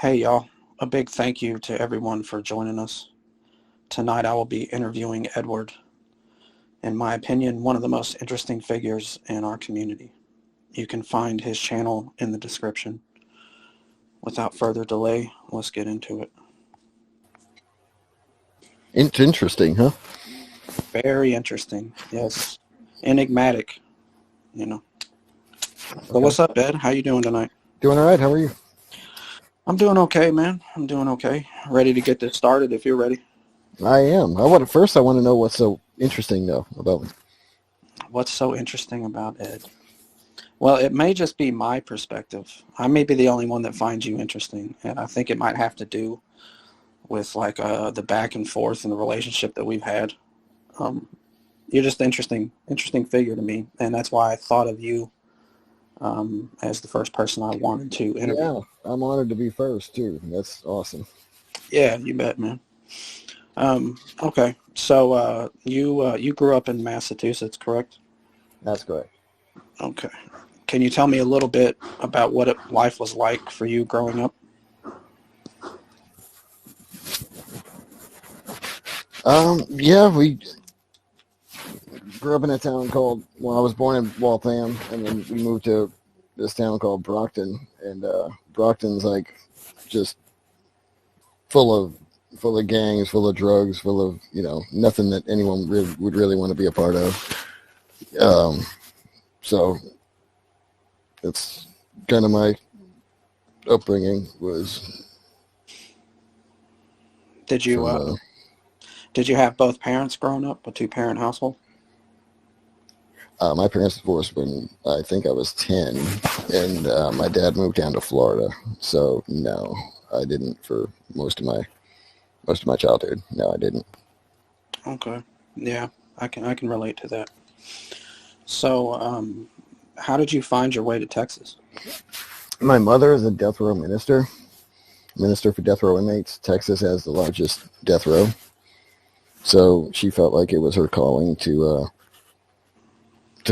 Hey y'all, a big thank you to everyone for joining us. Tonight I will be interviewing Edward, in my opinion, one of the most interesting figures in our community. You can find his channel in the description. Without further delay, let's get into it. It's interesting, huh? Very interesting, yes. Enigmatic, you know. But Okay. what's up, Ed? How you doing tonight? Doing all right. How are you? I'm doing okay, man. I'm doing okay. Ready to get this started if you're ready. I am. I want to know what's so interesting though about me. What's so interesting about Ed? Well, it may just be my perspective. I may be the only one that finds you interesting, and I think it might have to do with like the back and forth and the relationship that we've had. Um, you're just interesting figure to me, and that's why I thought of you as the first person I wanted to interview. Yeah, I'm honored to be first too. That's awesome. Yeah, you bet, man. Okay, so you grew up in Massachusetts, correct? That's correct. Okay. Can you tell me a little bit about what life was like for you growing up? Yeah, we grew up in a town called. Well, I was born in Waltham, and then we moved to this town called Brockton, and Brockton's like just full of full of gangs, full of drugs, full of nothing that anyone would really want to be a part of. Um, so it's kind of my upbringing was Did you from did you have both parents growing up, a two-parent household? my parents divorced when I think I was 10, and my dad moved down to Florida. So no, I didn't for most of my childhood. No, I didn't. Okay. Yeah, I can relate to that. So, how did you find your way to Texas? My mother is a death row minister for death row inmates. Texas has the largest death row, so she felt like it was her calling to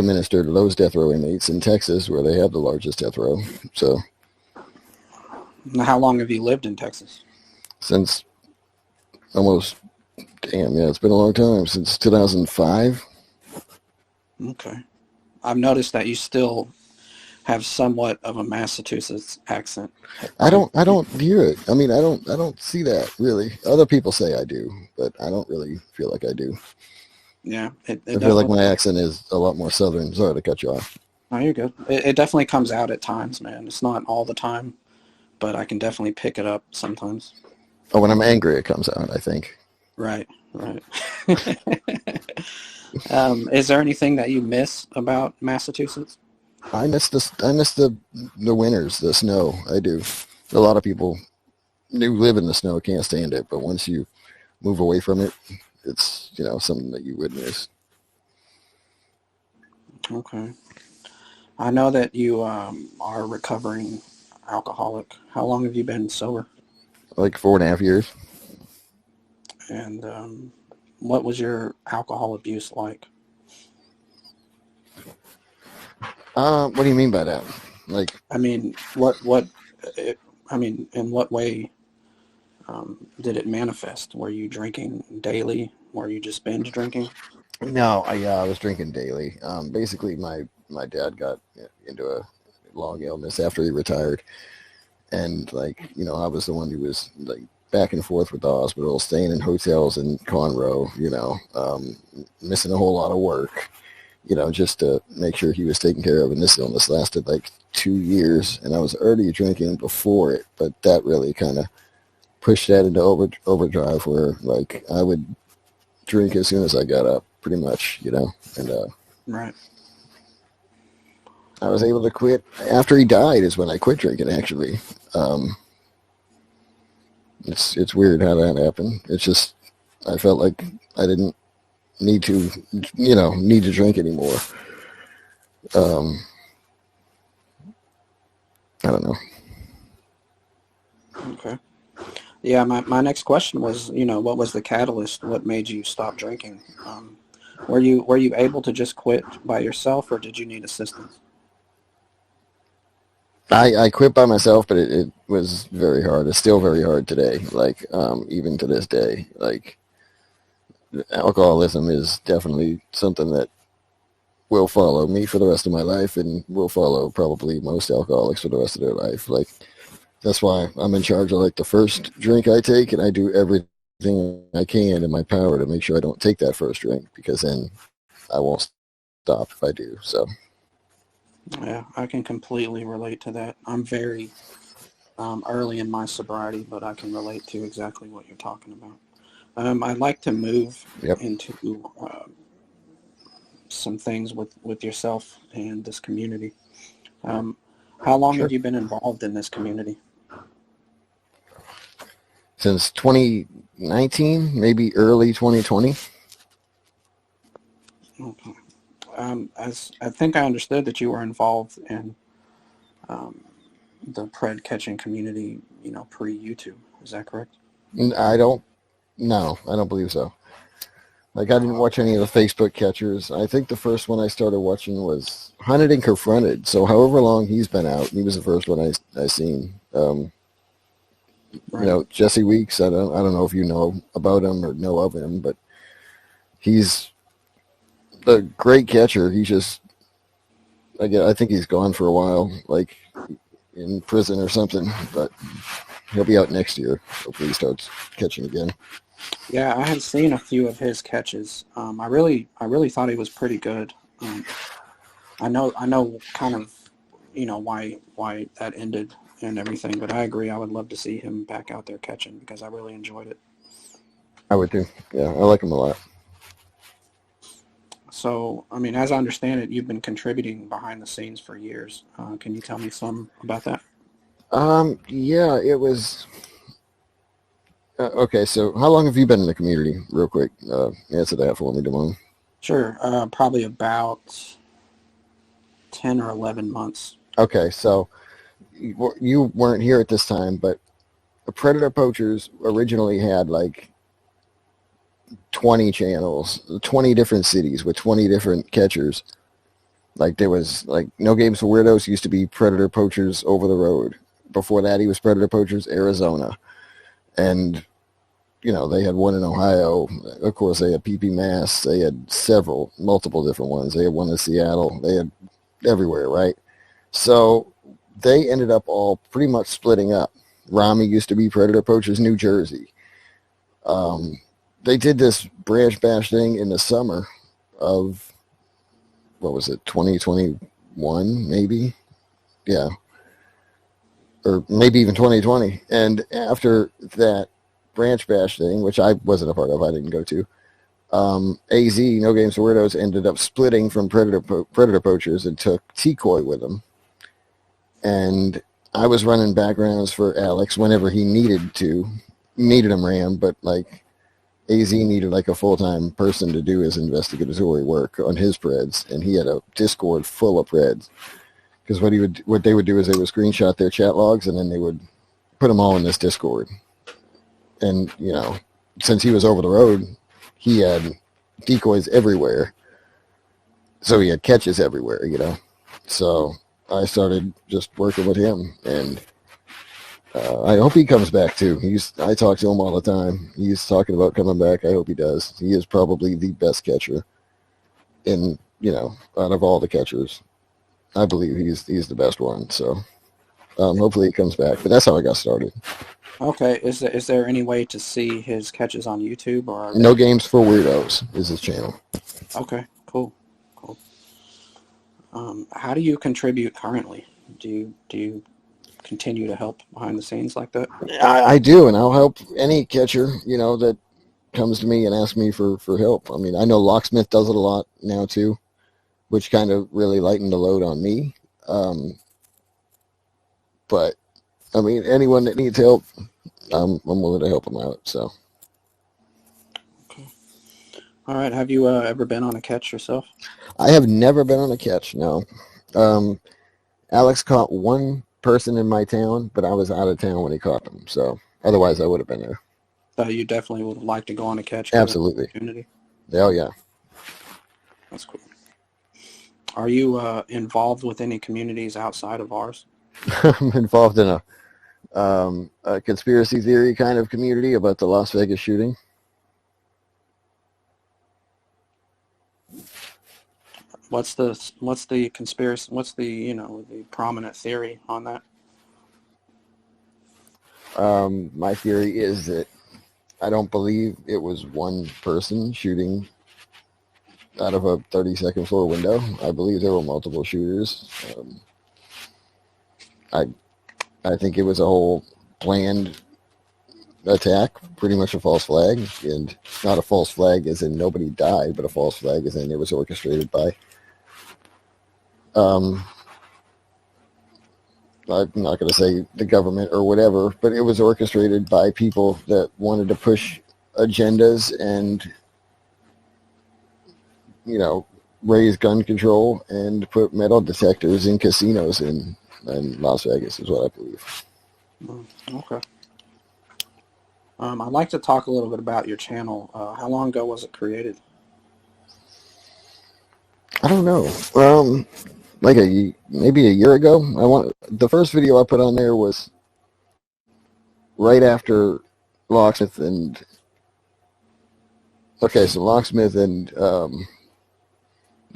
minister to those death row inmates in Texas, where they have the largest death row. So How long have you lived in Texas? since almost damn, yeah, it's been a long time since 2005. Okay. I've noticed that you still have somewhat of a Massachusetts accent at times. I don't hear it. I mean, I don't see that really. Other people say I do, but I don't really feel like I do. Yeah, I it feel like definitely. my accent is a lot more southern. Sorry to cut you off. Oh, you're good. It definitely comes out at times, man. It's not all the time, but I can definitely pick it up sometimes. Oh, when I'm angry, it comes out, I think. Right, right. Is there anything that you miss about Massachusetts? I miss the winters, the snow. I do. A lot of people who live in the snow can't stand it, but once you move away from it, it's something that you would miss. Okay. I know that you are a recovering alcoholic. How long have you been sober? Like 4.5 years. And what was your alcohol abuse like? What do you mean by that? Like, I mean, what? It, I mean, in what way did it manifest? Were you drinking daily? Were you just binge drinking? no, I was drinking daily. Basically, my dad got into a long illness after he retired, and like I was the one who was like back and forth with the hospital, staying in hotels in Conroe, missing a whole lot of work, just to make sure he was taken care of. And this illness lasted like 2 years, and I was already drinking before it, but that really kind of pushed that into overdrive, where like I would drink as soon as I got up, pretty much, and Right. I was able to quit after he died. Is when I quit drinking. Actually, um, it's weird how that happened. It's just I felt like I didn't need to, need to drink anymore. Um, I don't know. Okay. Yeah, my next question was, what was the catalyst? What made you stop drinking? Were you able to just quit by yourself, or did you need assistance? I quit by myself, but it was very hard. It's still very hard today. Like, even to this day, like alcoholism is definitely something that will follow me for the rest of my life and will follow probably most alcoholics for the rest of their life. Like, that's why I'm in charge of like the first drink I take, and I do everything I can in my power to make sure I don't take that first drink, because then I won't stop if I do. So Yeah, I can completely relate to that. I'm very early in my sobriety, but I can relate to exactly what you're talking about. I'd like to move yep, into some things with yourself and this community. Um, how long have sure. you been involved in this community? Since 2019, maybe early 2020. Okay. As I think I understood that you were involved in um, the pred catching community, pre YouTube. Is that correct? I don't. No, I don't believe so. Like, I didn't Oh, watch any of the Facebook catchers. I think the first one I started watching was Hunted and Confronted. So however long he's been out, he was the first one I seen. right. Jesse Weeks. I don't know if you know about him or know of him, but he's a great catcher. He's just, I think he's gone for a while, like in prison or something. But he'll be out next year. Hopefully he starts catching again. Yeah, I had seen a few of his catches. I really thought he was pretty good. I know, kind of, why that ended and everything, but I agree. I would love to see him back out there catching because I really enjoyed it. I would too. Yeah, I like him a lot. So, I mean, as I understand it, you've been contributing behind the scenes for years. Can you tell me some about that? Yeah, it was. Okay, so how long have you been in the community? Real quick, answer that for me, Damone. Sure. Probably about 10 or 11 months. Okay, so you weren't here at this time, but the Predator Poachers originally had like 20 channels, 20 different cities with 20 different catchers. Like, there was like No Games for Weirdos used to be Predator Poachers Over the Road. Before that, he was Predator Poachers Arizona, and they had one in Ohio. Of course, they had PP Mass. They had multiple different ones. They had one in Seattle. They had everywhere, right? So they ended up all pretty much splitting up. Rami used to be Predator Poachers New Jersey. Um, they did this branch bash thing in the summer of, what was it, 2021, maybe? Yeah. Or maybe even 2020. And after that branch bash thing, which I wasn't a part of, I didn't go to, AZ, No Games for Weirdos, ended up splitting from Predator Poachers and took Decoy with them. And I was running backgrounds for Alex whenever he needed him ran, but like AZ needed like a full-time person to do his investigatory work on his Preds, and he had a Discord full of Preds. Because what they would do is they would screenshot their chat logs, and then they would put them all in this Discord. And since he was over the road, he had decoys everywhere, so he had catches everywhere. So I started just working with him, and I hope he comes back too. I talk to him all the time. He's talking about coming back. I hope he does. He is probably the best catcher out of all the catchers. I believe he's the best one. So hopefully he comes back. But that's how I got started. Okay. Is there any way to see his catches on YouTube, or are No they? Games for Weirdos is his channel. Okay. Cool. Cool. How do you contribute currently? Do you continue to help behind the scenes like that? I do, and I'll help any catcher that comes to me and asks me for help. I mean, I know Locksmith does it a lot now too, which kind of really lightened the load on me. But I mean, anyone that needs help, I'm willing to help them out. So Okay. All right. Have you ever been on a catch yourself? I have never been on a catch. No. Um, Alex caught one person in my town, but I was out of town when he caught them. So otherwise, I would have been there. So you definitely would like to go on a catch given the Absolutely. opportunity. Oh yeah. That's cool. Are you involved with any communities outside of ours? I'm involved in a conspiracy theory kind of community about the Las Vegas shooting. What's the conspiracy? What's the the prominent theory on that? My theory is that I don't believe it was one person shooting out of a 32nd floor window. I believe there were multiple shooters. I I think it was a whole planned attack, pretty much a false flag, and not a false flag as in nobody died, but a false flag as in it was orchestrated by. Um, I'm not going to say the government or whatever, but it was orchestrated by people that wanted to push agendas and, raise gun control and put metal detectors in casinos in Las Vegas is what I believe. Okay. I'd like to talk a little bit about your channel. How long ago was it created? I don't know. Like maybe a year ago. The first video I put on there was right after Locksmith and so Locksmith and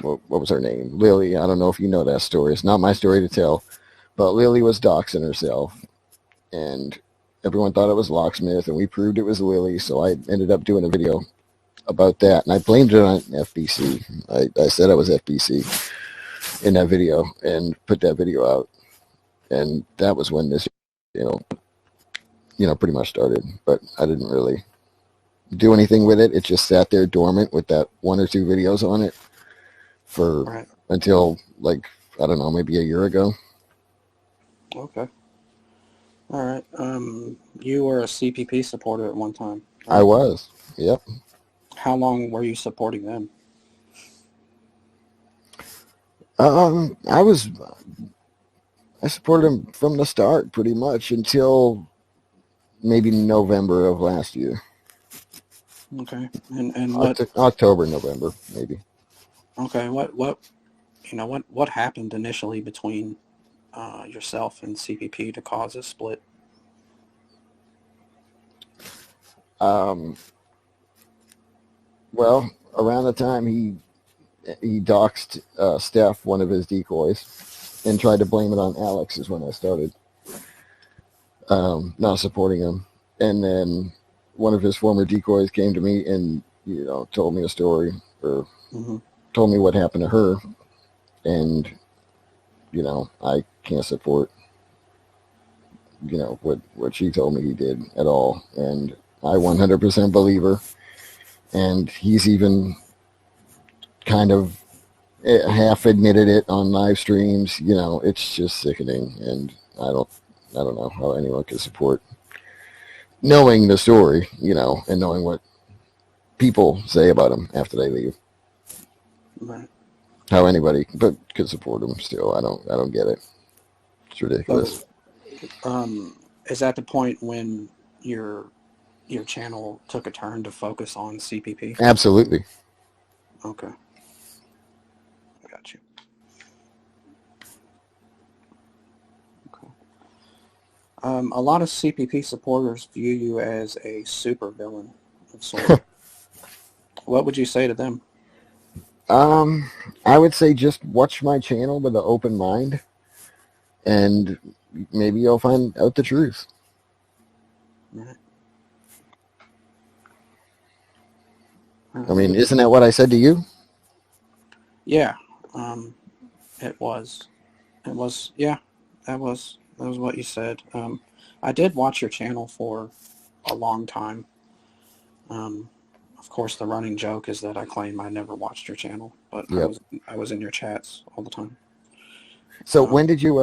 what was her name? Lily. I don't know if you know that story. It's not my story to tell, but Lily was doxing herself, and everyone thought it was Locksmith, and we proved it was Lily. So I ended up doing a video about that, and I blamed it on FBC. I said I was FBC in that video and put that video out, and that was when this, pretty much started. But I didn't really do anything with it. It just sat there dormant with that one or two videos on it for until like I don't know, maybe a year ago. Okay. All right. You were a CPP supporter at one time. Right? I was. Yep. How long were you supporting them? I supported him from the start pretty much until maybe November of last year. Okay. And what October, November, maybe. Okay, what happened initially between yourself and CPP to cause a split? Well, around the time he doxed Steph, one of his decoys, and tried to blame it on Alex is when I started not supporting him. And then one of his former decoys came to me and told me a story or told me what happened to her, and I can't support what she told me he did at all, and I 100% believe her. And he's even kind of half admitted it on live streams. It's just sickening, and I don't know how anyone can support knowing the story, and knowing what people say about him after they leave. Right. How anybody could support him still, I don't get it. It's ridiculous. So, is that the point when your channel took a turn to focus on CPP? Absolutely. Okay. I got you. Okay. A lot of CPP supporters view you as a super villain of sorts. What would you say to them? I would say just watch my channel with an open mind, and maybe you'll find out the truth. Right. I mean, isn't that what I said to you? Yeah. It was. Yeah. That was what you said. I did watch your channel for a long time. Of course, the running joke is that I claim I never watched your channel, but Yep. I was in your chats all the time. So when did you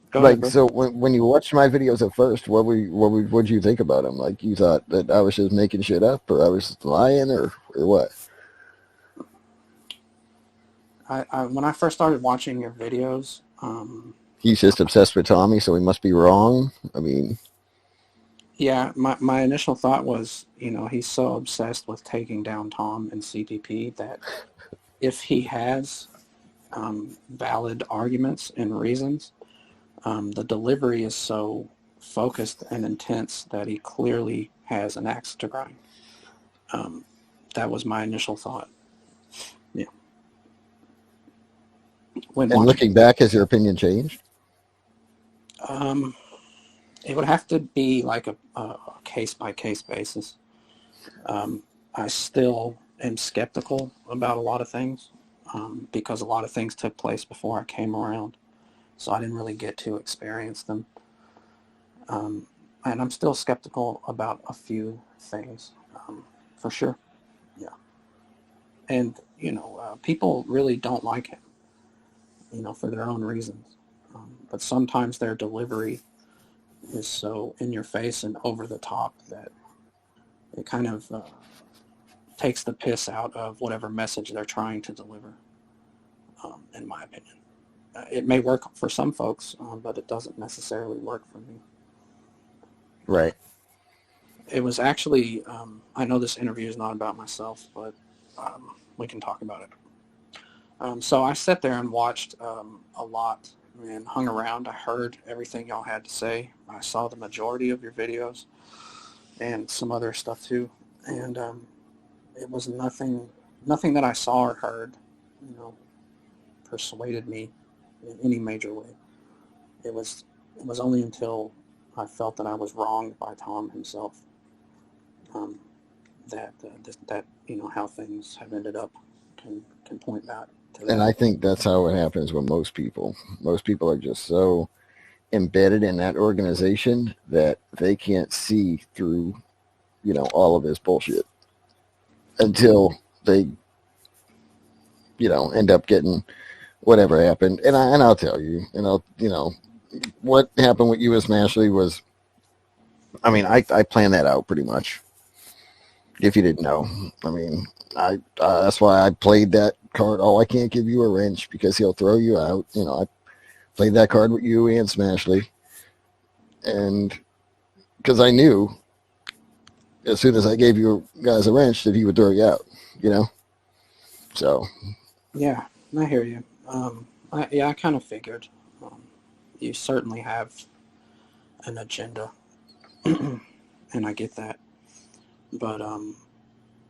Go ahead, bro. So when you watched my videos at first, what'd you think about them? Like, you thought that I was just making shit up, or I was lying, or what? I when I first started watching your videos, He's just obsessed with Tommy, so he must be wrong. I mean, yeah, my initial thought was, he's so obsessed with taking down Tom and CPP that if he has valid arguments and reasons, The delivery is so focused and intense that he clearly has an axe to grind. Um, that was my initial thought. Yeah. When And watching, looking back, has your opinion changed? um, it would have to be like a case by case basis. Um, I still am skeptical about a lot of things because a lot of things took place before I came around, so I didn't really get to experience them. Um, and I'm still skeptical about a few things, for sure. Yeah. And, people really don't like him, for their own reasons. But sometimes their delivery is so in your face and over the top that it kind of takes the piss out of whatever message they're trying to deliver, in my opinion. It may work for some folks, but it doesn't necessarily work for me. Right. It was actually, I know this interview is not about myself, but we can talk about it. So I sat there and watched a lot and hung around. I heard everything y'all had to say. I saw the majority of your videos and some other stuff too. And it was nothing that I saw or heard, you know, persuaded me in any major way. It was it was only until I felt that I was wronged by Tom himself, um, that how things have ended up can point back to And that. I think that's how it happens with most people. Most people are just so embedded in that organization that they can't see through, all of this bullshit until they, end up getting whatever happened. And I'll tell you, what happened with U.S. Mashley was, I mean, I planned that out pretty much. If you didn't know, I mean, I that's why I played that card. Oh, I can't give you a wrench because he'll throw you out. I played that card with you and Smashley, and because I knew as soon as I gave you guys a wrench that he would throw you out. You know, so Yeah, I hear you. I kind of figured. Um, you certainly have an agenda, and I get that. But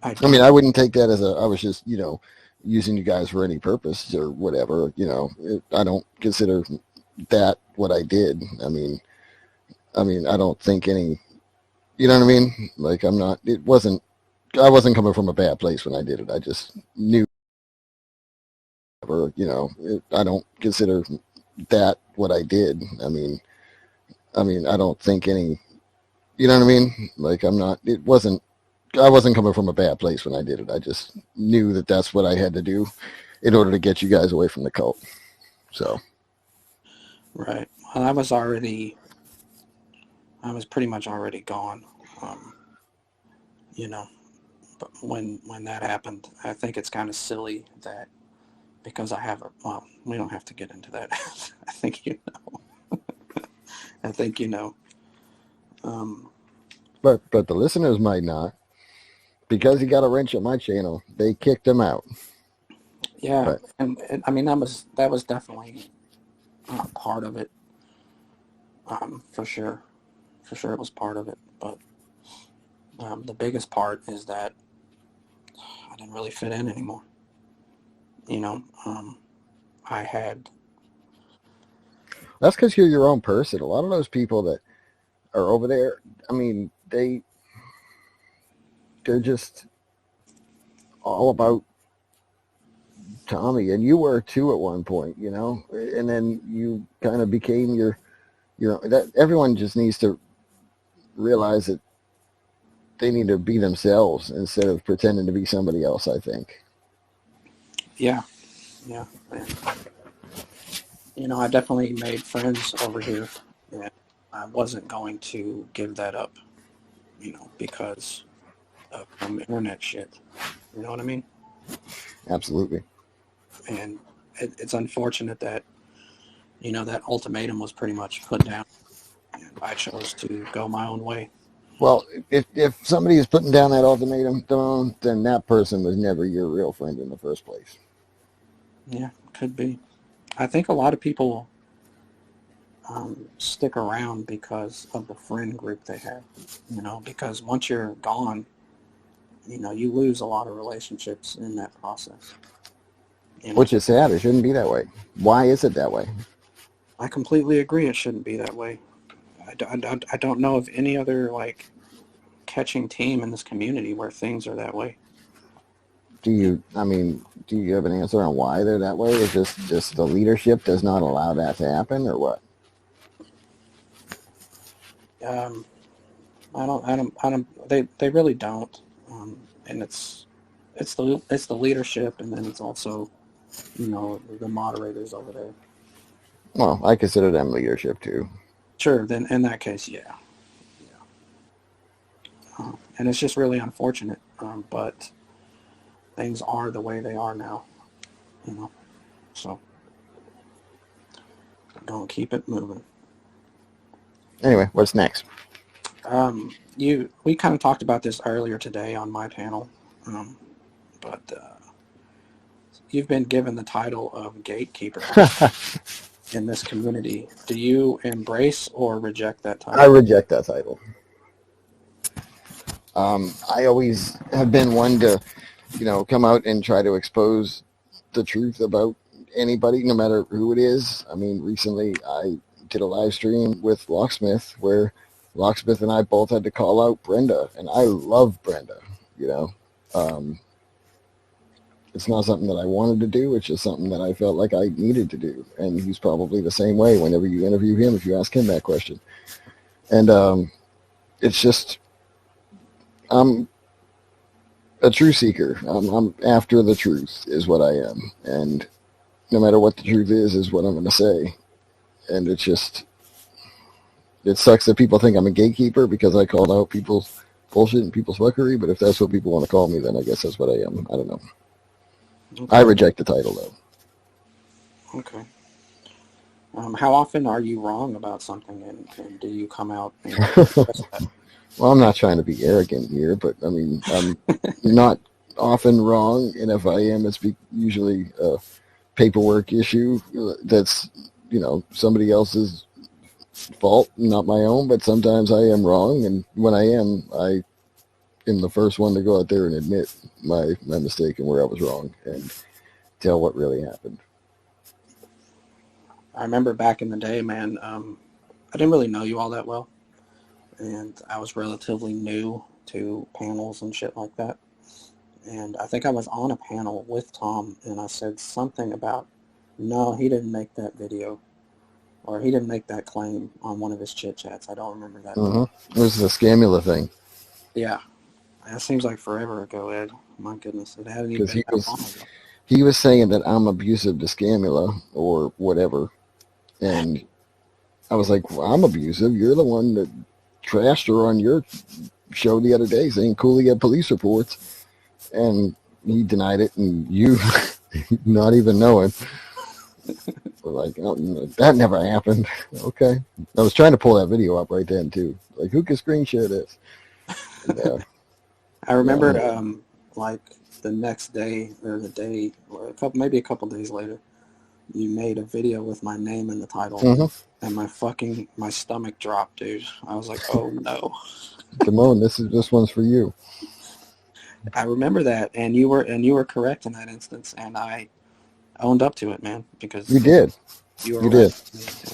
I I mean, don't. I wouldn't take that as I was just using you guys for any purpose or whatever. I don't consider that what I did. I mean, I don't think any. You know what I mean? Like I'm not. It wasn't. I wasn't coming from a bad place when I did it. I just knew. I don't consider that what I did. I mean, I don't think any. You know what I mean? Like I'm not. It wasn't. I wasn't coming from a bad place when I did it. I just knew that that's what I had to do in order to get you guys away from the cult. So Right. Well, I was pretty much already gone. Um, you know, but when that happened, I think it's kind of silly that because I have a well, we don't have to get into that. I think you know. I think you know. Um, but the listeners might not because he got a wrench at my channel. They kicked him out. yeah, But and I mean that was definitely part of it, for sure. For sure, it was part of it. But the biggest part is that I didn't really fit in anymore. You know, I had that's because you're your own person. A lot of those people that are over there, I mean, they're just all about Tommy, and you were too at one point, and then you kind of became that everyone just needs to realize that they need to be themselves instead of pretending to be somebody else, I think. yeah, yeah, and I definitely made friends over here, and I wasn't going to give that up, because of some internet shit. You know what I mean? Absolutely. And it's unfortunate that that ultimatum was pretty much put down, and I chose to go my own way. Well, if somebody is putting down that ultimatum, then that person was never your real friend in the first place. Yeah, could be. I think a lot of people stick around because of the friend group they have. Because once you're gone, you lose a lot of relationships in that process. You know, Which is sad. It shouldn't be that way. Why is it that way? I completely agree. It shouldn't be that way. I don't know of any other like catching team in this community where things are that way. Do you have an answer on why they're that way? Is just the leadership does not allow that to happen, or what? Um, I don't. They really don't. And it's the leadership, and then it's also the moderators over there. Well, I consider them leadership too. Sure. Then in that case, yeah, yeah. And it's just really unfortunate. But things are the way they are now. You know. So don't keep it moving. Anyway, what's next? We kind of talked about this earlier today on my panel, but you've been given the title of gatekeeper in this community. Do you embrace or reject that I title? reject that title. I always have been one to, come out and try to expose the truth about anybody, no matter who it is. I mean, recently I did a live stream with Locksmith where Locksmith and I both had to call out Brenda, and I love Brenda. You know, um, it's not something that I wanted to do. It's just something that I felt like I needed to do, and he's probably the same way. Whenever you interview him, if you ask him that question, and it's just I'm a truth seeker. I'm after the truth, is what I am, and no matter what the truth is what I'm going to say. And it sucks that people think I'm a gatekeeper because I called out people's bullshit and people's fuckery. But if that's what people want to call me, then I guess that's what I am. I don't know. I Okay, reject the title though. okay. How often are you wrong about something, and do you come out and express that? Well, I'm not trying to be arrogant here, but I mean, I'm not often wrong, and if I am, it's usually a paperwork issue that's somebody else's fault, not my own. But sometimes I am wrong, and when I am the first one to go out there and admit my mistake and where I was wrong and tell what really happened. I remember back in the day, man. I didn't really know you all that well, and I was relatively new to panels and shit like that. And I think I was on a panel with Tom, and I said something about, no, he didn't make that video, or he didn't make that claim on one of his chit chats. I don't remember that Mm-hmm. video. This is a scamula thing Yeah, that seems like forever ago, Ed. My goodness, it hadn't even because been that long ago. he was saying that I'm abusive to scamula or whatever, and I was like, well, I'm abusive. You're the one that trashed her on your show the other day, saying Cooley had police reports, and he denied it, and you not even knowing. We're like, oh, that never happened. Okay. I was trying to pull that video up right then, too. Like, who can screen share this? And, I yeah, remember, like the next day or the day, or maybe a couple days later, you made a video with my name in the title, mm-hmm. and my stomach dropped, dude. I was like, oh no. Damone, this one's for you. I remember that, and you were correct in that instance, and I owned up to it, man, You because did. you were You right. did.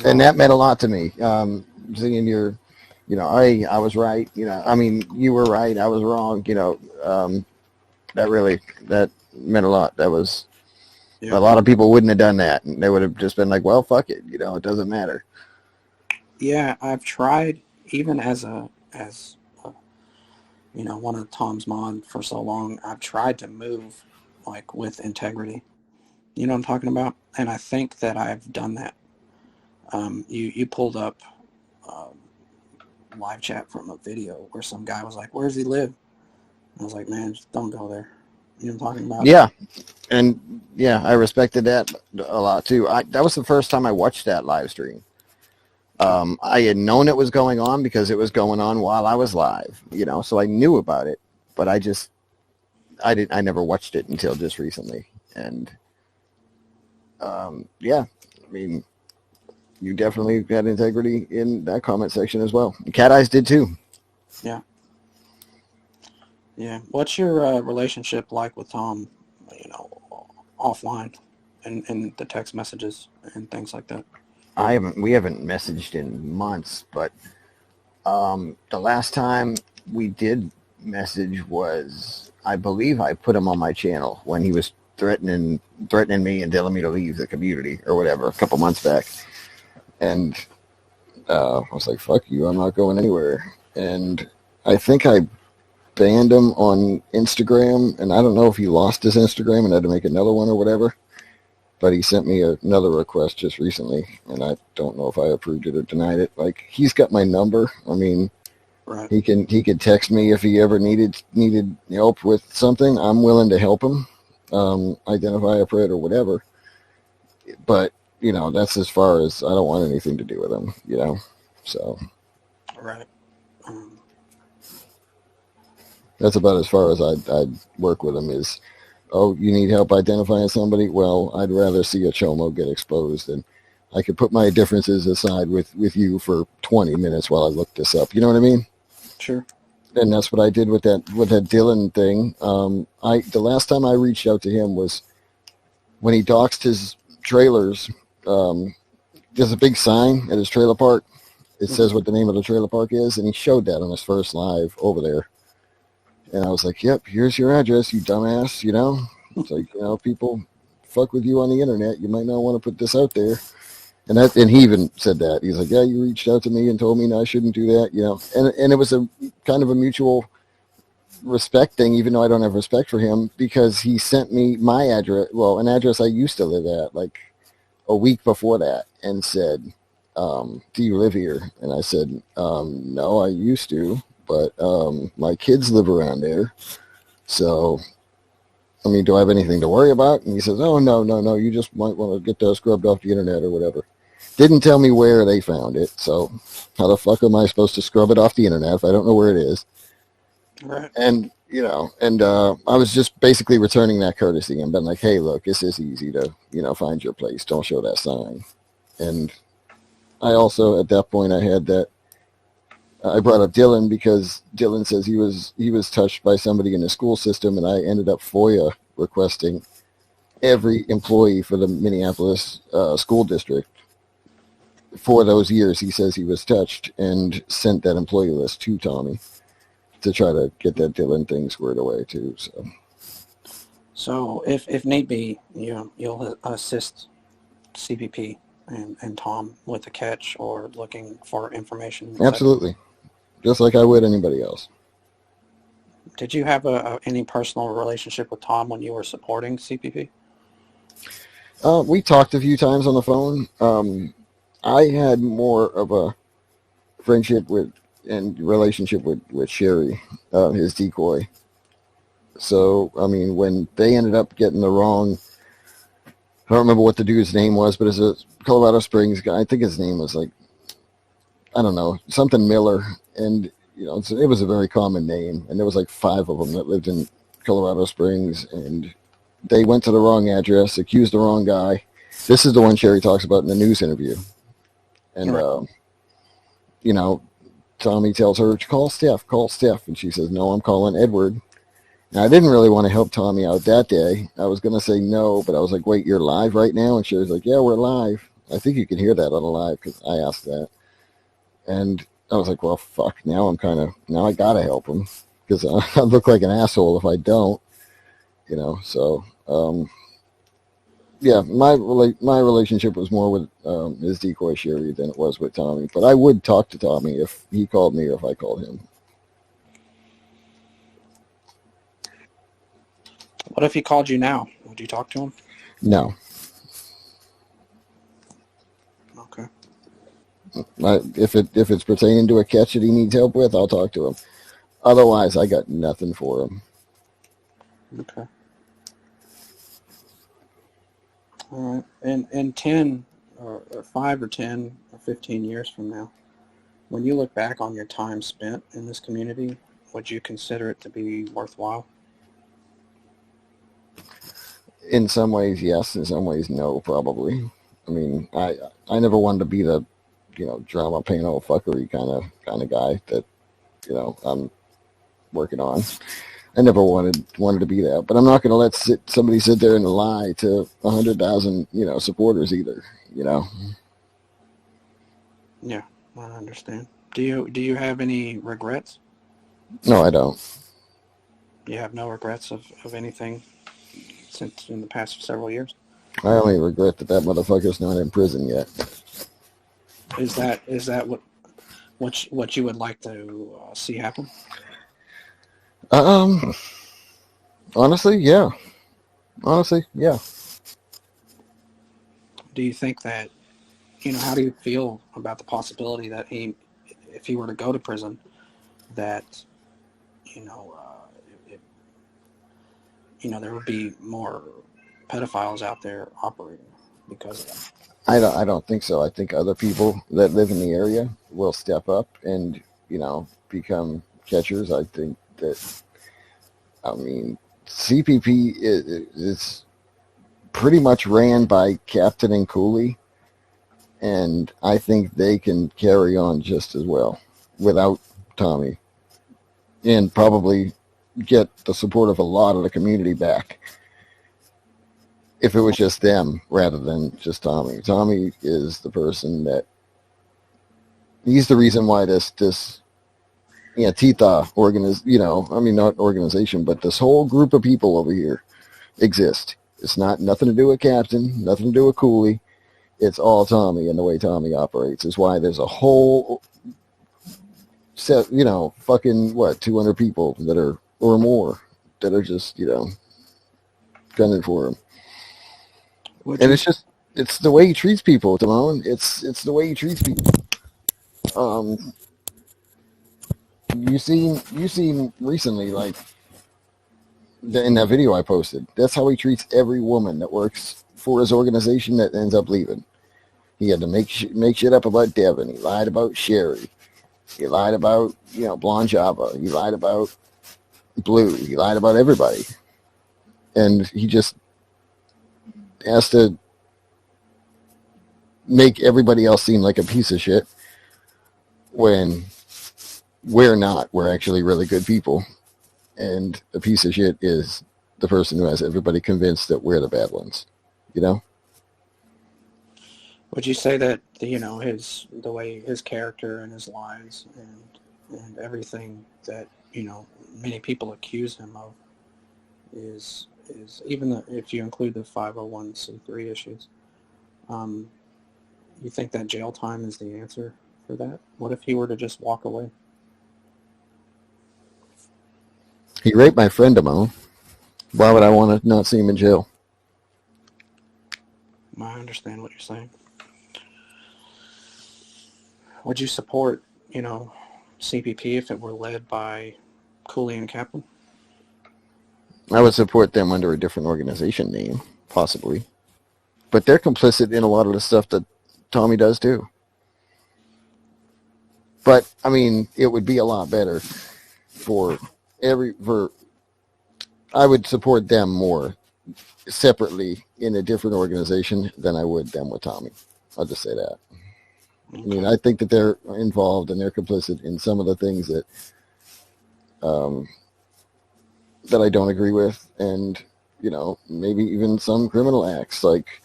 And that meant a lot to me. Seeing I was right. I mean, you were right. I was wrong. That meant a lot. That was Yeah, a lot of people wouldn't have done that, and they would have just been like, "Well, fuck it. It doesn't matter." yeah. I've tried, even as one of Tom's mod for so long. I've tried to move like with integrity. You know what I'm talking about? And I think that I've done that. You pulled up um, live chat from a video where some guy was like, "Where's he live?" I was like, "Man, just don't go there." You know what I'm talking about? Yeah, and yeah, I respected that a lot too. That was the first time I watched that live stream. Okay. I had known it was going on because it was going on while I was live, so I knew about it, but I never watched it until just recently. And yeah, I mean, you definitely had integrity in that comment section as well. Cat Eyes did too. Yeah. Yeah. What's your relationship like with Tom, you know, offline and the text messages and things like that? We haven't messaged in months, but the last time we did message was, I believe I put him on my channel when he was threatening me and telling me to leave the community or whatever a couple months back. And I was like, fuck you, I'm not going anywhere. And I think I banned him on Instagram, and I don't know if he lost his Instagram and had to make another one or whatever. But he sent me another request just recently, and I don't know if I approved it or denied it. Like, he's got my number. I mean, Right. he could text me if he ever needed help with something. I'm willing to help him, identify a pred or whatever. But that's as far as, I don't want anything to do with him. So Right. Um, that's about as far as I'd work with him. Is, oh, you need help identifying somebody? Well, I'd rather see a chomo get exposed, and I could put my differences aside with you for 20 minutes while I look this up. You know what I mean? sure. And that's what I did with that Dylan thing. The last time I reached out to him was when he doxed his trailers. There's a big sign at his trailer park. It Mm-hmm. says what the name of the trailer park is, and he showed that on his first live over there. And I was like, "Yep, here's your address, you dumbass." It's like, people fuck with you on the internet. You might not want to put this out there. And he even said that. He's like, "Yeah, you reached out to me and told me I shouldn't do that." And it was a kind of a mutual respect thing, even though I don't have respect for him, because he sent me my address, well, an address I used to live at, like a week before that, and said, "Do you live here?" And I said, "No, I used to, but my kids live around there. So, I mean, do I have anything to worry about?" And he says, "Oh, no. You just might want to get that scrubbed off the internet or whatever." Didn't tell me where they found it. So how the fuck am I supposed to scrub it off the internet if I don't know where it is? Right. And, I was just basically returning that courtesy and been like, "Hey, look, this is easy to, find your place. Don't show that sign." And I also, at that point, I brought up Dylan because Dylan says he was touched by somebody in the school system, and I ended up FOIA requesting every employee for the Minneapolis school district for those years he says he was touched, and sent that employee list to Tommy to try to get that Dylan thing squared away too. So if need be, you'll assist CPP and Tom with the catch or looking for information, etc. Absolutely, just like I would anybody else. Did you have any personal relationship with Tom when you were supporting CPP? We talked a few times on the phone. I had more of a friendship and relationship with Sherry, his decoy. So, I mean, when they ended up getting the wrong, I don't remember what the dude's name was, but it's a Colorado Springs guy. I think his name was like, I don't know, something Miller. And, it was a very common name. And there was like 5 of them that lived in Colorado Springs. And they went to the wrong address, accused the wrong guy. This is the one Sherry talks about in the news interview. And, Right. Tommy tells her, call Steph. And she says, "No, I'm calling Edward." Now, I didn't really want to help Tommy out that day. I was going to say no, but I was like, "Wait, you're live right now?" And Sherry's like, "Yeah, we're live." I think you can hear that on the live because I asked that. And I was like, "Well, fuck, now I got to help him because I look like an asshole if I don't." So, yeah, my relationship was more with his decoy Sherry than it was with Tommy. But I would talk to Tommy if he called me or if I called him. What if he called you now? Would you talk to him? No, Okay. if it's pertaining to a catch that he needs help with, I'll talk to him. Otherwise, I got nothing for him. Okay. All right. And in 10 or 5 or 10 or 15 years from now, when you look back on your time spent in this community, would you consider it to be worthwhile? In some ways, yes. In some ways, no, probably. I mean, I never wanted to be the, drama, pain, old fuckery kind of guy that, I'm working on. I never wanted to be that, but I'm not going to let somebody sit there and lie to 100,000 supporters either. You know. Yeah, I understand. Do you have any regrets? No, I don't. You have no regrets of anything since in the past several years? I only regret that motherfucker's not in prison yet. Is that what you would like to see happen? Um, honestly, yeah. Honestly, yeah. Do you think that how do you feel about the possibility that if he were to go to prison, that you know, it, there would be more pedophiles out there operating because of that? I don't think so. I think other people that live in the area will step up and become catchers. I think that I mean CPP is pretty much ran by Captain and Cooley, and I think they can carry on just as well without Tommy, and probably get the support of a lot of the community back if it was just them rather than just Tommy. Tommy is the person that he's the reason why this Tita not organization, but this whole group of people over here exist. It's not nothing to do with Captain, nothing to do with Cooley. It's all Tommy and the way Tommy operates. Is why there's a whole set, fucking 200 people that are or more that are just gunning for him. And it's the way he treats people, Damone. It's the way he treats people. Um, you seen recently, like in that video I posted. That's how he treats every woman that works for his organization that ends up leaving. He had to make shit up about Devin. He lied about Sherry. He lied about Blonde Java. He lied about Blue. He lied about everybody, and he just has to make everybody else seem like a piece of shit when we're not. We're actually really good people, and a piece of shit is the person who has everybody convinced that we're the bad ones. Would you say that the way his character and his lies and everything that many people accuse him of is even if you include the 501c3 issues, um, you think that jail time is the answer for that? What if he were to just walk away? He raped my friend, Damone. Why would I want to not see him in jail? I understand what you're saying. Would you support, CPP if it were led by Cooley and Kaplan? I would support them under a different organization name, possibly. But they're complicit in a lot of the stuff that Tommy does too. But I mean, it would be a lot better for I would support them more separately in a different organization than I would them with Tommy. I'll just say that. Okay. I mean, I think that they're involved and they're complicit in some of the things that that I don't agree with, and maybe even some criminal acts like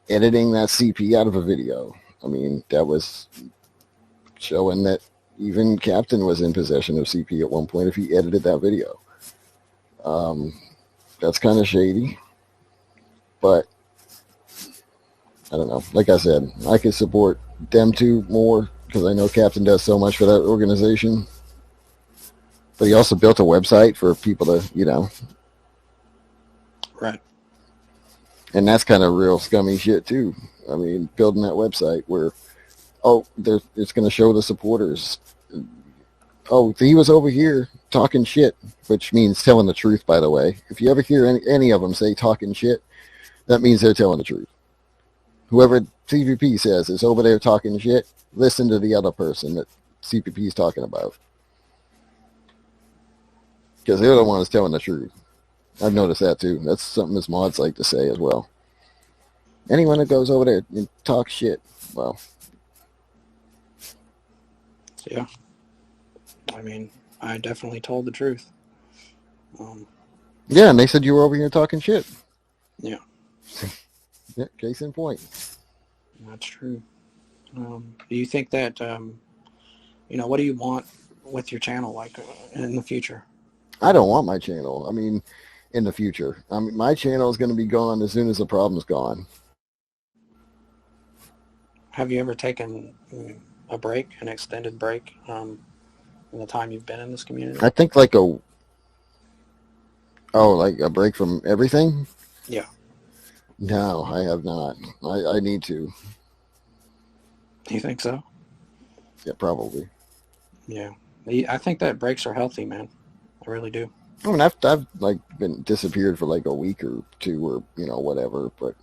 editing that CP out of a video. I mean, that was showing that even Captain was in possession of CP at one point if he edited that video. That's kind of shady, but I don't know. Like I said, I could support them two more because I know Captain does so much for that organization. But he also built a website for people to, Right. And that's kind of real scummy shit too. I mean, building that website where, it's going to show the supporters. Oh, he was over here talking shit, which means telling the truth, by the way. If you ever hear any of them say talking shit, that means they're telling the truth. Whoever CPP says is over there talking shit, listen to the other person that CPP is talking about. Because they're the ones telling the truth. I've noticed that too. That's something his mods like to say as well. Anyone that goes over there and talks shit, well, Yeah, I mean, I definitely told the truth. Um, yeah, and they said you were over here talking shit. yeah, Yeah, case in point. that's true. Do you think that what do you want with your channel, like in the future? I don't want my channel. I mean, in the future, I mean, my channel is going to be gone as soon as the problem's gone. Have you ever taken a break, an extended break, in the time you've been in this community? I think like a break from everything. Yeah. No, I have not. I need to. You think so? Yeah, probably. Yeah. I think that breaks are healthy, man. I really do. I mean, I've like been disappeared for like a week or two or whatever, but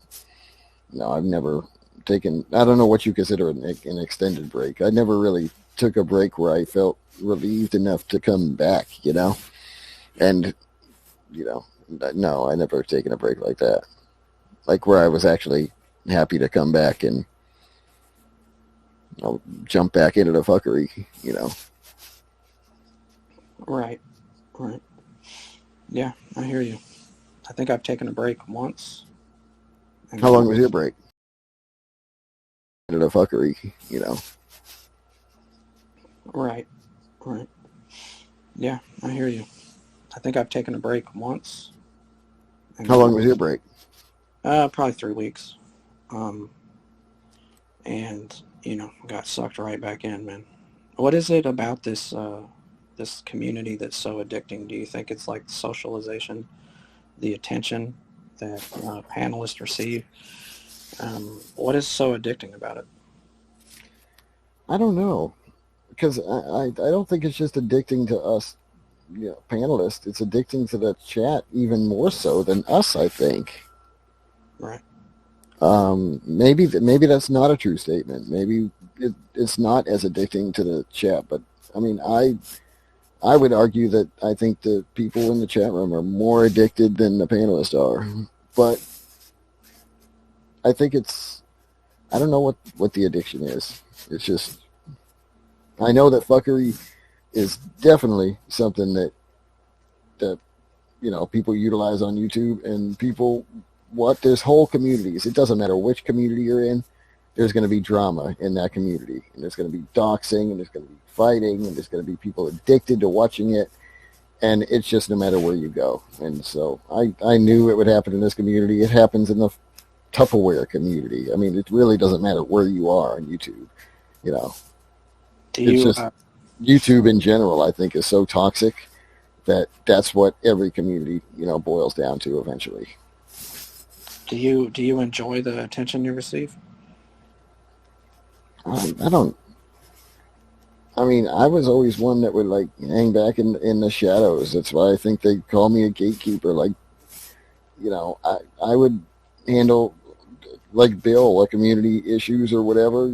no, I've never taken. I don't know what you consider an extended break. I never really took a break where I felt relieved enough to come back. And you know, no, I never taken a break like that. Like where I was actually happy to come back and jump back into the fuckery. Right. Right. Yeah, I hear you. I think I've taken a break once and How come. long was your break? Into the fuckery. Right. Right. Yeah, I hear you. I think I've taken a break once and How long come. was your break? Probably 3 weeks. Um, and got sucked right back in, man. What is it about this community that's so addicting? Do you think it's like the socialization, the attention that panelists receive? What is so addicting about it? I don't know because I don't think it's just addicting to us, panelists. It's addicting to the chat even more so than us. I think. Right. Maybe that's not a true statement. Maybe it's not as addicting to the chat. But I mean, I would argue that I think the people in the chat room are more addicted than the panelists are. But I think I don't know what the addiction is. It's just I know that fuckery is definitely something that people utilize on YouTube, and people there's whole communities. It doesn't matter which community you're in. There's going to be drama in that community, and there's going to be doxing, and there's going to be fighting, and there's going to be people addicted to watching it, and it's just no matter where you go. And so I knew it would happen in this community. It happens in the Tupperware community. I mean, it really doesn't matter where you are on YouTube. You know, Do it's you just YouTube in general. I think is so toxic that's what every community boils down to eventually. do you enjoy the attention you receive? I don't. I mean, I was always one that would like hang back in the shadows. That's why I think they call me a gatekeeper. Like, I would handle like Bill, like community issues or whatever.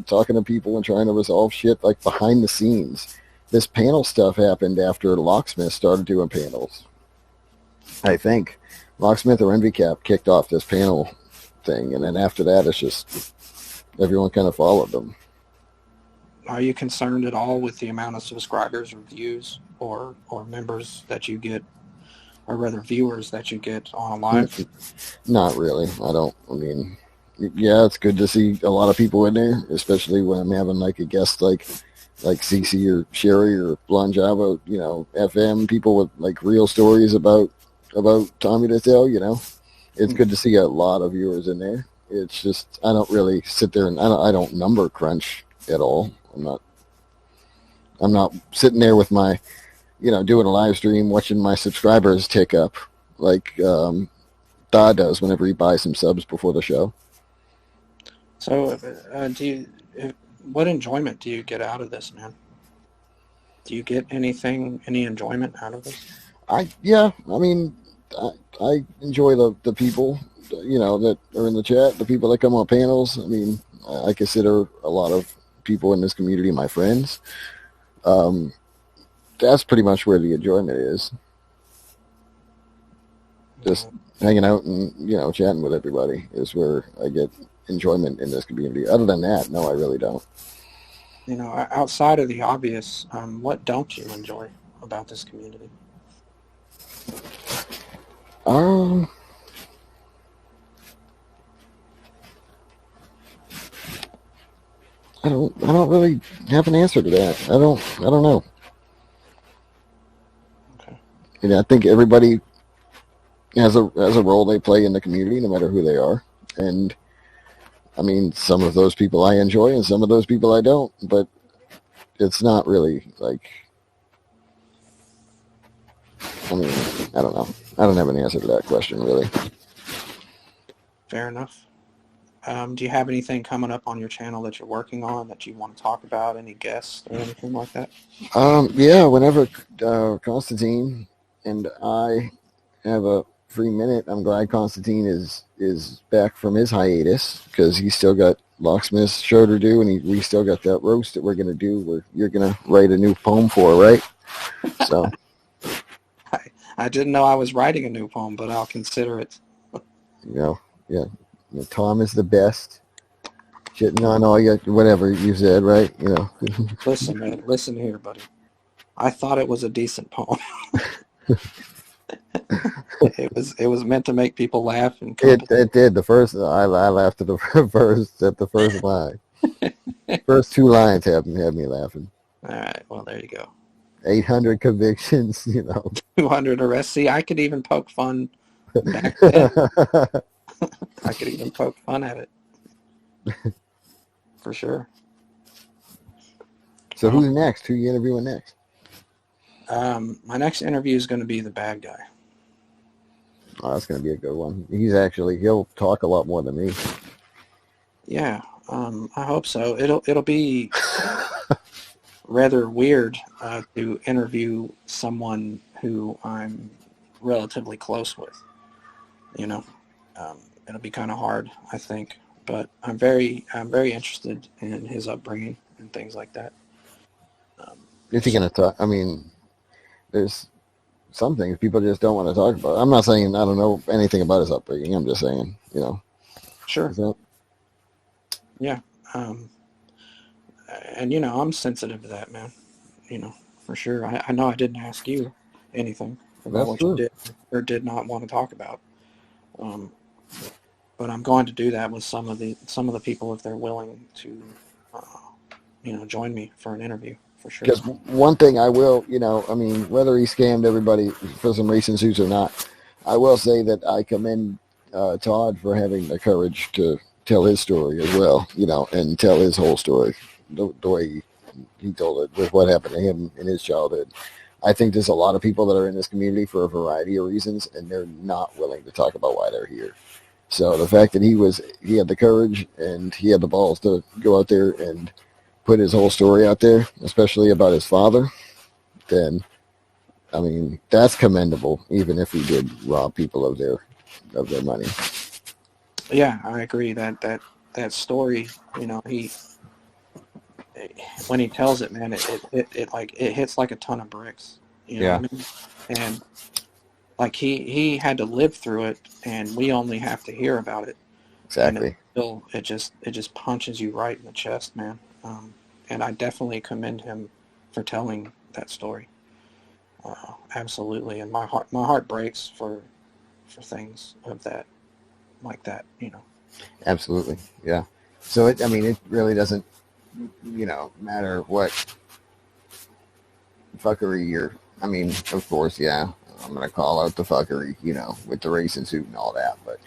Talking to people and trying to resolve shit like behind the scenes. This panel stuff happened after Locksmith started doing panels. I think Locksmith or EnvyCap kicked off this panel thing, and then after that, it's just everyone kind of followed them. Are you concerned at all with the amount of subscribers or views or members that you get, or rather viewers that you get on a live? Not really. I don't. I mean, yeah, it's good to see a lot of people in there, especially when I'm having like a guest like CC or Sherry or Blonde Java, FM people with like real stories about Tommy to tell. It's good to see a lot of viewers in there. It's just I don't really sit there and I don't number crunch at all. I'm not sitting there with my doing a live stream watching my subscribers tick up like Da does whenever he buys some subs before the show. So, what enjoyment do you get out of this, man? Do you get any enjoyment out of this? I mean, I enjoy the people, that are in the chat, the people that come on panels. I mean, I consider a lot of people in this community my friends. That's pretty much where the enjoyment is. Just hanging out and chatting with everybody is where I get enjoyment in this community. Other than that, no, I really don't. Outside of the obvious, what don't you enjoy about this community? Um, I don't really have an answer to that. I don't know. Okay. I think everybody has a role they play in the community, no matter who they are. And I mean, some of those people I enjoy, and some of those people I don't. But it's not really like, I mean, I don't know. I don't have an answer to that question, really. Fair enough. Do you have anything coming up on your channel that you're working on that you want to talk about? Any guests or anything like that? Yeah, whenever Constantine and I have a free minute, I'm glad Constantine is back from his hiatus because he's still got Locksmith's show to do, and we still got that roast that we're gonna do. Where you're gonna write a new poem for, right? So I didn't know I was writing a new poem, but I'll consider it. yeah, Tom is the best. Shitting on all your whatever you said, right? Listen, man, listen here, buddy. I thought it was a decent poem. It was meant to make people laugh and It did. The first I laughed at the first line. First two lines had me laughing. All right, well there you go. 800 convictions, 200 arrests. See, I could even poke fun back then. I could even poke fun at it. For sure. So who's next? Who are you interviewing next? My next interview is going to be the bad guy. Oh, that's going to be a good one. He'll talk a lot more than me. Yeah, I hope so. It'll be rather weird to interview someone who I'm relatively close with. It'll be kind of hard, I think, but I'm very interested in his upbringing and things like that. Is he going to talk? I mean, there's some things people just don't want to talk about. I'm not saying I don't know anything about his upbringing. I'm just saying, Sure. So, Yeah. And I'm sensitive to that, man. For sure. I know I didn't ask you anything about that's what you true. did or did not want to talk about. But I'm going to do that with some of the people if they're willing to, join me for an interview for sure. Because one thing I will, I mean, whether he scammed everybody for some racing suits or not, I will say that I commend Todd for having the courage to tell his story as well, and tell his whole story the way he told it with what happened to him in his childhood. I think there's a lot of people that are in this community for a variety of reasons, and they're not willing to talk about why they're here. So the fact that he had the courage and he had the balls to go out there and put his whole story out there, especially about his father, then I mean that's commendable, even if he did rob people of their money. Yeah, I agree that story. He when he tells it, man, it hits like a ton of bricks. You know what I mean? And like he had to live through it, and we only have to hear about it. Exactly. And it just punches you right in the chest, man. And I definitely commend him for telling that story. Absolutely, and my heart breaks for things of that like that. Absolutely. Yeah. So it really doesn't, matter what fuckery you're. I mean, of course, yeah, I'm gonna call out the fuckery, with the racing suit and all that. But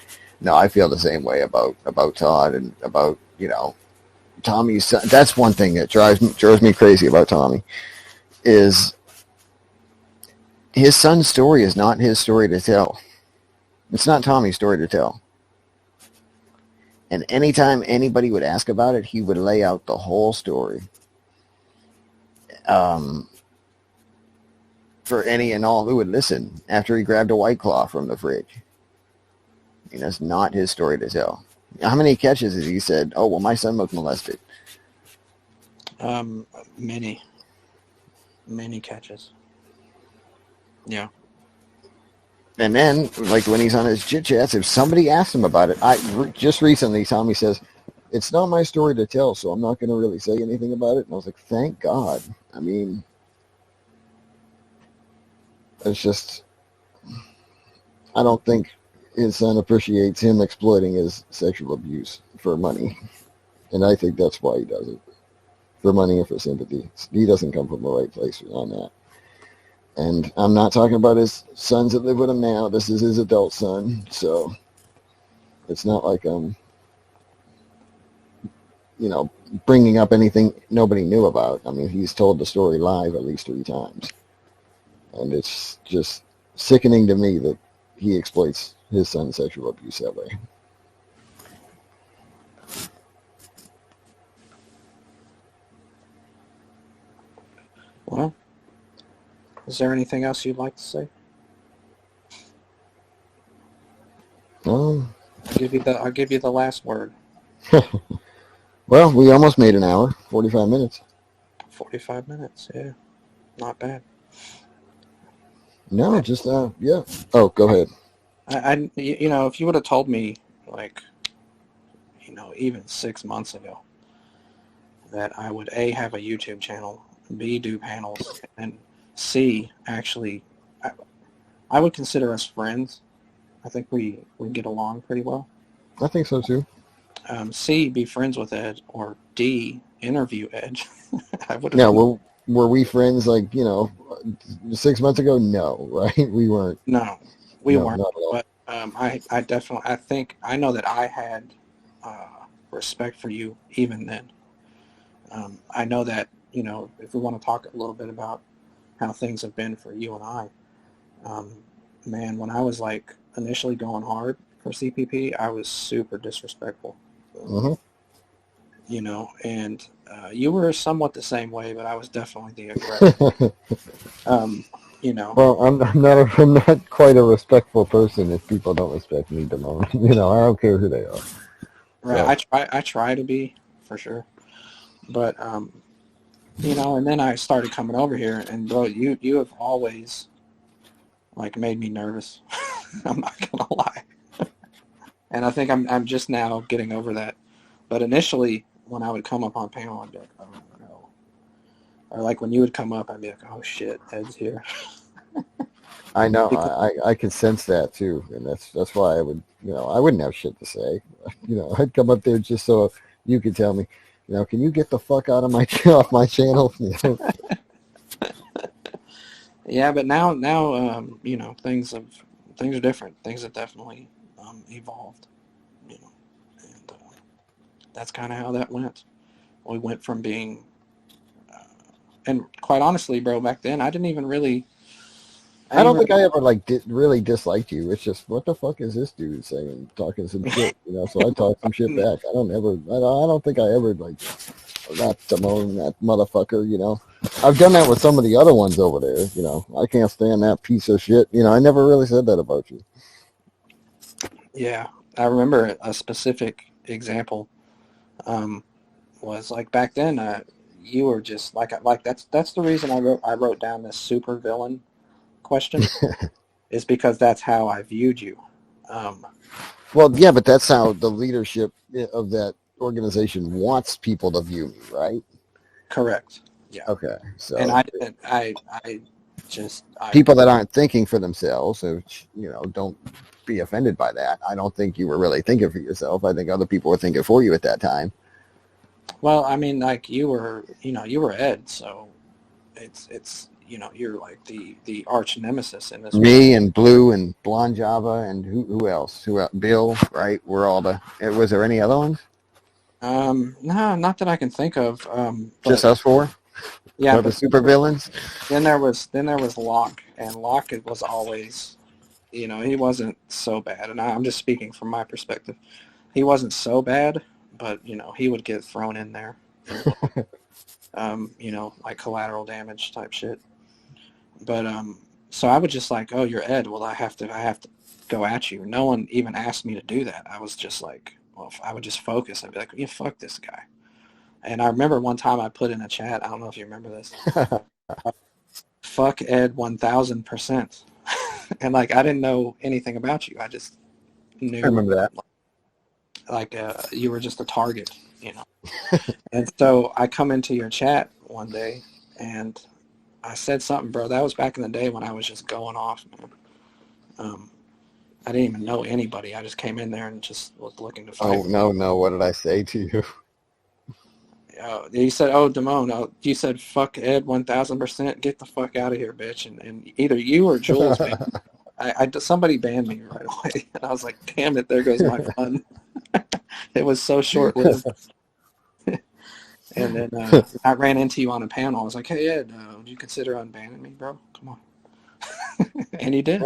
no, I feel the same way about Todd and about Tommy's son. That's one thing that drives me crazy about Tommy is his son's story is not his story to tell. It's not Tommy's story to tell. And anytime anybody would ask about it, he would lay out the whole story. For any and all who would listen after he grabbed a White Claw from the fridge. That's not his story to tell. How many catches has he said, oh, well, my son was molested? Many catches. Yeah. And then, like when he's on his chit chats, if somebody asks him about it, just recently, Tommy says, "It's not my story to tell, so I'm not going to really say anything about it." And I was like, "Thank God." I mean, it's just I don't think his son appreciates him exploiting his sexual abuse for money, and I think that's why he does it, for money and for sympathy. He doesn't come from the right place on that. And I'm not talking about his sons that live with him now. This is his adult son, so it's not like I'm, bringing up anything nobody knew about. I mean, he's told the story live at least 3 times, and it's just sickening to me that he exploits his son's sexual abuse that way. Well, is there anything else you'd like to say? Um, I'll give you the last word. well, we almost made an hour, 45 minutes. 45 minutes, yeah. Not bad. No, just, yeah. Oh, go ahead. If you would have told me, like, even 6 months ago, that I would A, have a YouTube channel, B, do panels, and C, actually, I would consider us friends. I think we get along pretty well. I think so too. C, be friends with Ed, or D, interview Ed. I would have. Now, were we friends like 6 months ago? No, right? We weren't. No, we No, weren't. not at all. But I definitely, I know that I had respect for you even then. I know that, if we want to talk a little bit about how things have been for you and I, man, when I was like initially going hard for CPP, I was super disrespectful. Mm-hmm. And you were somewhat the same way, but I was definitely the aggressor. Well, I'm not quite a respectful person if people don't respect me, Damone. I don't care who they are. Right. So. I try to be, for sure. But and then I started coming over here, and bro, you have always like made me nervous. I'm not gonna lie, and I think I'm just now getting over that. But initially, when I would come up on panel, I'd be like, oh no, or like when you would come up, I'd be like, oh shit, Ed's here. I know. Because, I could sense that too, and that's why I would. I wouldn't have shit to say. I'd come up there just so you could tell me. Can you get the fuck out of my off my channel? yeah, but now things are different. Things have definitely evolved. And that's kind of how that went. We went from being, and quite honestly, bro, back then I didn't even really. I don't think I ever really disliked you. It's just what the fuck is this dude saying, talking some shit, So I talk some shit back. I don't think I ever that Damone, that motherfucker, I've done that with some of the other ones over there, I can't stand that piece of shit. I never really said that about you. Yeah, I remember a specific example. Was like back then. You were just like that's the reason I wrote down this super villain question is because that's how I viewed you. Well, yeah, but that's how the leadership of that organization wants people to view me, right? Correct. Yeah. Okay, so And I just people that aren't thinking for themselves, so don't be offended by that. I don't think you were really thinking for yourself. I think other people were thinking for you at that time. Well, I mean, like you were Ed, so it's you're like the arch nemesis in this world. Me and Blue and Blonde Java and who else? Who else? Bill, right? We're all the. Was there any other ones? No, not that I can think of. Just us four. Yeah, the super villains. Then there was Locke, and Locke was always, he wasn't so bad, and I'm just speaking from my perspective. He wasn't so bad, but he would get thrown in there. Like collateral damage type shit. But so I would just like, oh, you're Ed. Well, I have to go at you. No one even asked me to do that. I was just like, well, I would just focus. I'd be like, yeah, fuck this guy. And I remember one time I put in a chat. I don't know if you remember this. Fuck Ed 1000%. And like I didn't know anything about you. I just I knew remember that. like you were just a target, you know. And so I come into your chat one day and I said something, bro. That was back in the day when I was just going off, man. Um, I didn't even know anybody. I just came in there and just was looking to fight Oh, with people. no. What did I say to you? You said, "Oh, Damone," you said, "Fuck Ed, 1,000%. Get the fuck out of here, bitch." And either you or Jules banned. Somebody banned me right away, and I was like, "Damn it! There goes my fun." It was so short lived. And then I ran into you on a panel. I was like, "Hey Ed, would you consider unbanning me, bro? Come on." And you did.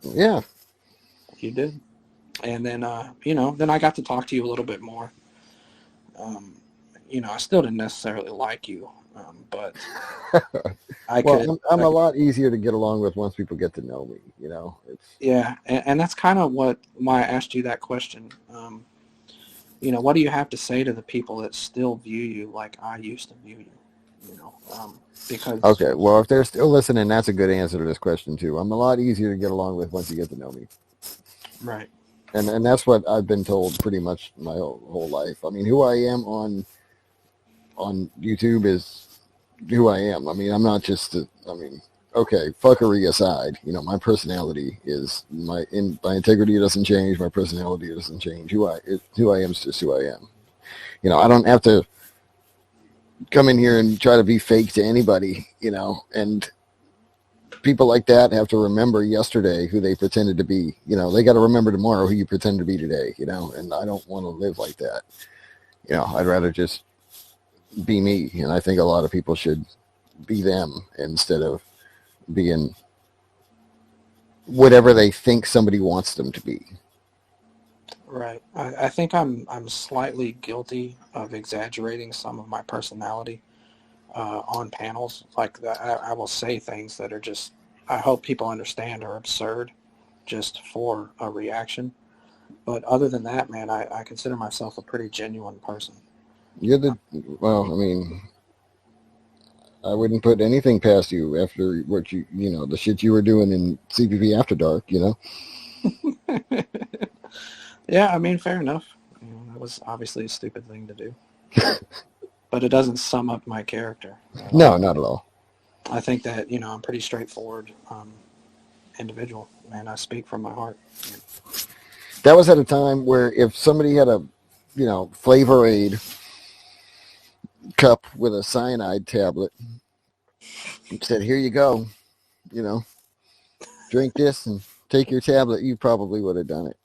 Yeah. You did. And then then I got to talk to you a little bit more. Um, I still didn't necessarily like you, but I Well, could. I'm a lot easier to get along with once people get to know me. It's Yeah, and that's kind of why I asked you that question. What do you have to say to the people that still view you like I used to view you? Because okay. Well, if they're still listening, that's a good answer to this question too. I'm a lot easier to get along with once you get to know me, right, and that's what I've been told pretty much my whole life. I mean, who I am on YouTube is who I am. I mean, I'm not just. Okay, fuckery aside, my personality is my integrity doesn't change. My personality doesn't change. Who I am is just who I am. I don't have to come in here and try to be fake to anybody. And people like that have to remember yesterday who they pretended to be. They got to remember tomorrow who you pretend to be today. And I don't want to live like that. I'd rather just be me. And I think a lot of people should be them instead of being whatever they think somebody wants them to be. right. I think I'm slightly guilty of exaggerating some of my personality on panels. Like that, I will say things that are just. I hope people understand are absurd, just for a reaction. But other than that, man, I consider myself a pretty genuine person. You're the well. I mean, I wouldn't put anything past you after what the shit you were doing in CPP After Dark. Yeah, I mean, fair enough. That was obviously a stupid thing to do, but it doesn't sum up my character at all. No, not at all. I think that I'm pretty straightforward individual, man. I speak from my heart. That was at a time where if somebody had a, Flavor Aid cup with a cyanide tablet and said, "Here you go, you know, drink this and take your tablet," you probably would have done it.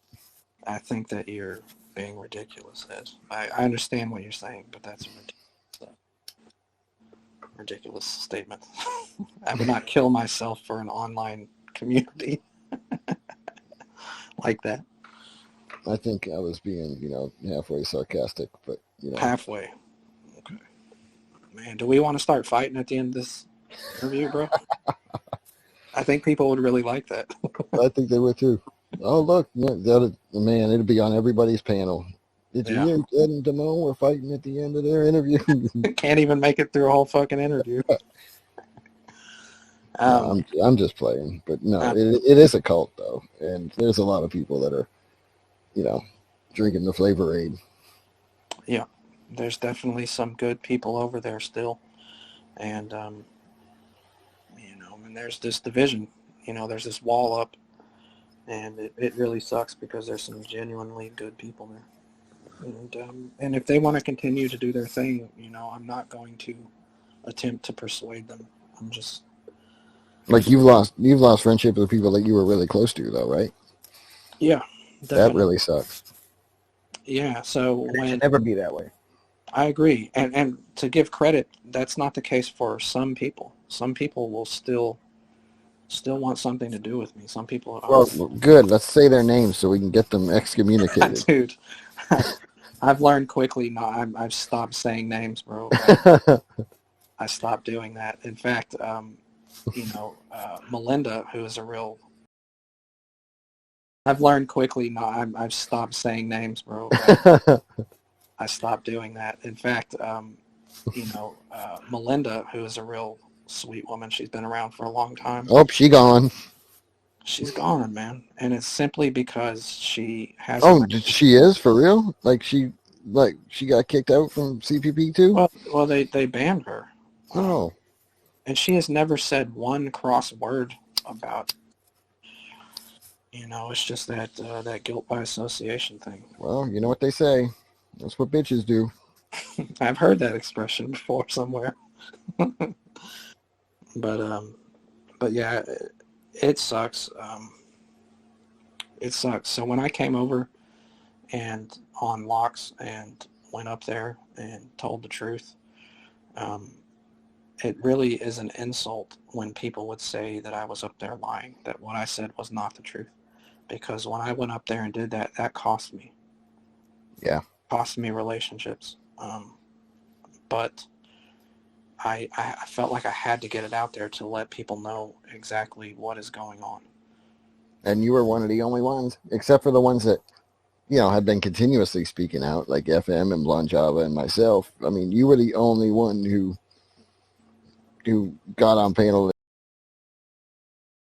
I think that you're being ridiculous, Ed. I understand what you're saying, but that's a ridiculous statement. I would not kill myself for an online community like that. I think I was being, halfway sarcastic, but Halfway. Okay. Man, do we want to start fighting at the end of this interview, bro? I think people would really like that. I think they would too. Oh, look, man, it'd be on everybody's panel. Did you Yeah. hear Ed and Damone were fighting at the end of their interview? Can't even make it through a whole fucking interview. No, I'm just playing, but no, it is a cult though, and there's a lot of people that are, you know, drinking the Flavor Aid. Yeah, there's definitely some good people over there still, and and there's this division. There's this wall up, and it really sucks because there's some genuinely good people there, and if they want to continue to do their thing, I'm not going to attempt to persuade them. I'm just Like you've lost friendship with people that you were really close to, though, right? yeah, That definitely really sucks. yeah. So And it should when never be that way. I agree, and to give credit, that's not the case for some people. Some people will still want something to do with me. Some people Well, are, good. Let's say their names so we can get them excommunicated. dude. I've learned quickly. Not, I've stopped saying names, bro. I stopped doing that. In fact, Melinda, who is a real. I've learned quickly. Not, I've stopped saying names, bro. I stopped doing that. In fact, Melinda, who is a real sweet woman. She's been around for a long time. Oh, she gone. She's gone, man, and it's simply because she has a Oh, reputation. she is for real? Like she got kicked out from CPP too? Well, they banned her, Oh, and she has never said one cross word about. It's just that guilt by association thing. well, you know what they say. That's what bitches do. I've heard that expression before somewhere, but yeah, it sucks. It sucks. So when I came over and on locks and went up there and told the truth, um, it really is an insult when people would say that I was up there lying, that what I said was not the truth. Because when I went up there and did that, that Yeah. cost me relationships. But I felt like I had to get it out there to let people know exactly what is going on. And you were one of the only ones, except for the ones that, had been continuously speaking out, like FM and Blonde Java and myself. I mean, you were the only one who got on panel